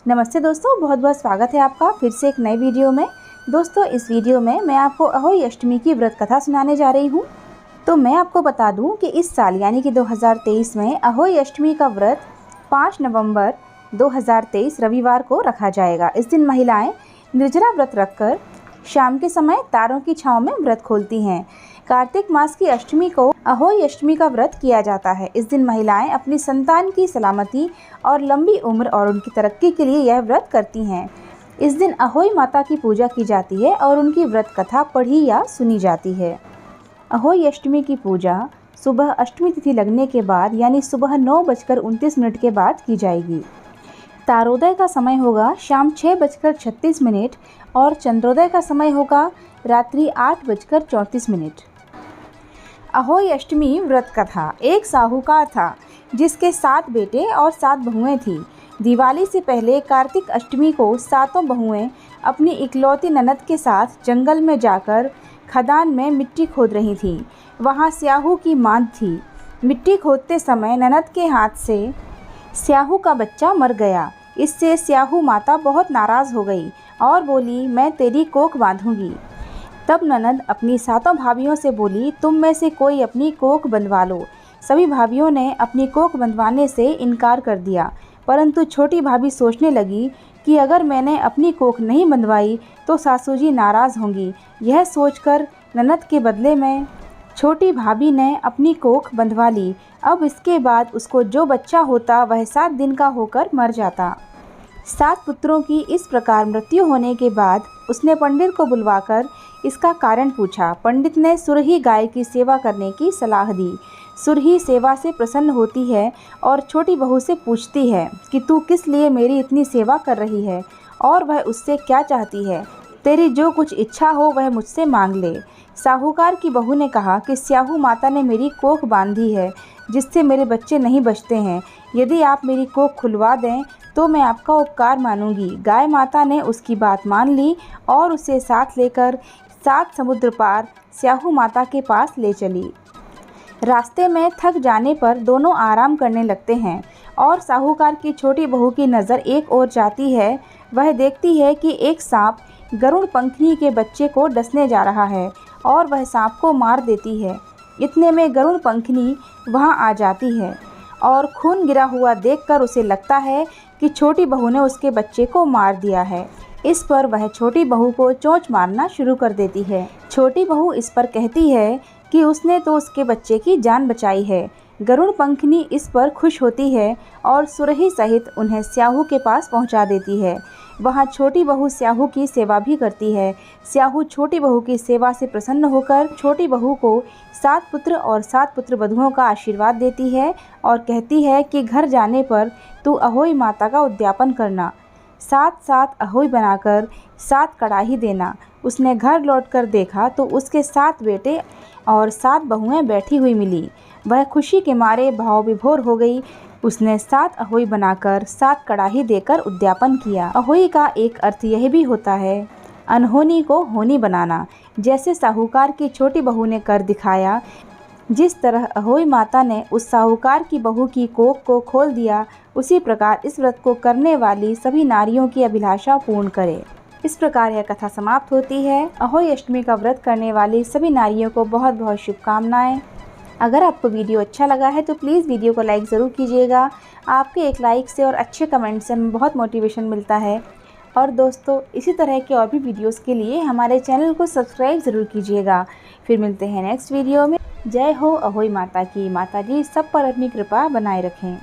नमस्ते दोस्तों, बहुत बहुत स्वागत है आपका फिर से एक नए वीडियो में। दोस्तों, इस वीडियो में मैं आपको अहोई अष्टमी की व्रत कथा सुनाने जा रही हूँ। तो मैं आपको बता दूँ कि इस साल यानी कि 2023 में अहोई अष्टमी का व्रत 5 नवंबर 2023 रविवार को रखा जाएगा। इस दिन महिलाएं निर्जला व्रत रखकर शाम के समय तारों की छांव में व्रत खोलती हैं। कार्तिक मास की अष्टमी को अहोई अष्टमी का व्रत किया जाता है। इस दिन महिलाएं अपनी संतान की सलामती और लंबी उम्र और उनकी तरक्की के लिए यह व्रत करती हैं। इस दिन अहोई माता की पूजा की जाती है और उनकी व्रत कथा पढ़ी या सुनी जाती है। अहोई अष्टमी की पूजा सुबह अष्टमी तिथि लगने के बाद यानी सुबह 9:29 के बाद की जाएगी। तारोदय का समय होगा शाम 6:36 और चंद्रोदय का समय होगा रात्रि 8:34। अहोई अष्टमी व्रत कथा। एक साहूकार था जिसके 7 बेटे और 7 बहुएं थीं। दिवाली से पहले कार्तिक अष्टमी को 7 बहुएं अपनी इकलौती ननद के साथ जंगल में जाकर खदान में मिट्टी खोद रही थीं। वहां स्याहू की मांद थी। मिट्टी खोदते समय ननद के हाथ से स्याहू का बच्चा मर गया। इससे स्याहू माता बहुत नाराज़ हो गई और बोली, मैं तेरी कोख बांधूंगी। तब ननद अपनी 7 भाभियों से बोली, तुम में से कोई अपनी कोख बंधवा लो। सभी भाभियों ने अपनी कोख बंधवाने से इनकार कर दिया, परंतु छोटी भाभी सोचने लगी कि अगर मैंने अपनी कोख नहीं बंधवाई तो सासू जी नाराज़ होंगी। यह सोचकर ननद के बदले में छोटी भाभी ने अपनी कोख बंधवा ली। अब इसके बाद उसको जो बच्चा होता वह 7 दिन का होकर मर जाता। 7 पुत्रों की इस प्रकार मृत्यु होने के बाद उसने पंडित को बुलवाकर इसका कारण पूछा। पंडित ने सुरही गाय की सेवा करने की सलाह दी। सुरही सेवा से प्रसन्न होती है और छोटी बहू से पूछती है कि तू किस लिए मेरी इतनी सेवा कर रही है और वह उससे क्या चाहती है। तेरी जो कुछ इच्छा हो वह मुझसे मांग ले। साहूकार की बहू ने कहा कि स्याहू माता ने मेरी कोख बांधी है जिससे मेरे बच्चे नहीं बचते हैं। यदि आप मेरी कोख खुलवा दें तो मैं आपका उपकार मानूंगी। गाय माता ने उसकी बात मान ली और उसे साथ लेकर 7 समुद्र पार स्याहू माता के पास ले चली। रास्ते में थक जाने पर दोनों आराम करने लगते हैं और साहूकार की छोटी बहू की नज़र एक ओर जाती है। वह देखती है कि एक सांप गरुड़ पंखनी के बच्चे को डसने जा रहा है और वह सांप को मार देती है। इतने में गरुड़ पंखनी वहां आ जाती है और खून गिरा हुआ देखकर उसे लगता है कि छोटी बहू ने उसके बच्चे को मार दिया है। इस पर वह छोटी बहू को चोंच मारना शुरू कर देती है। छोटी बहू इस पर कहती है कि उसने तो उसके बच्चे की जान बचाई है। गरुड़ पंखनी इस पर खुश होती है और सुरही सहित उन्हें स्याहू के पास पहुंचा देती है। वहां छोटी बहू स्याहू की सेवा भी करती है। स्याहू छोटी बहू की सेवा से प्रसन्न होकर छोटी बहू को 7 पुत्र और 7 पुत्र वधुओं का आशीर्वाद देती है और कहती है कि घर जाने पर तू अहोई माता का उद्यापन करना। 7 अहोई बनाकर 7 कड़ाही देना। उसने घर लौटकर देखा तो उसके 7 बेटे और 7 बहुएं बैठी हुई मिली। वह खुशी के मारे भाव विभोर हो गई। उसने 7 अहोई बनाकर 7 कड़ाही देकर उद्यापन किया। अहोई का एक अर्थ यह भी होता है अनहोनी को होनी बनाना। जैसे साहूकार की छोटी बहू ने कर दिखाया, जिस तरह अहोई माता ने उस साहूकार की बहू की कोख को खोल दिया, उसी प्रकार इस व्रत को करने वाली सभी नारियों की अभिलाषा पूर्ण करे। इस प्रकार यह कथा समाप्त होती है। अहोई अष्टमी का व्रत करने वाली सभी नारियों को बहुत बहुत शुभकामनाएं। अगर आपको वीडियो अच्छा लगा है तो प्लीज़ वीडियो को लाइक ज़रूर कीजिएगा। आपके एक लाइक से और अच्छे कमेंट से हमें बहुत मोटिवेशन मिलता है। और दोस्तों, इसी तरह के और भी वीडियोस के लिए हमारे चैनल को सब्सक्राइब ज़रूर कीजिएगा। फिर मिलते हैं नेक्स्ट वीडियो में। जय हो अहोई माता की। माता जी सब पर अपनी कृपा बनाए रखें।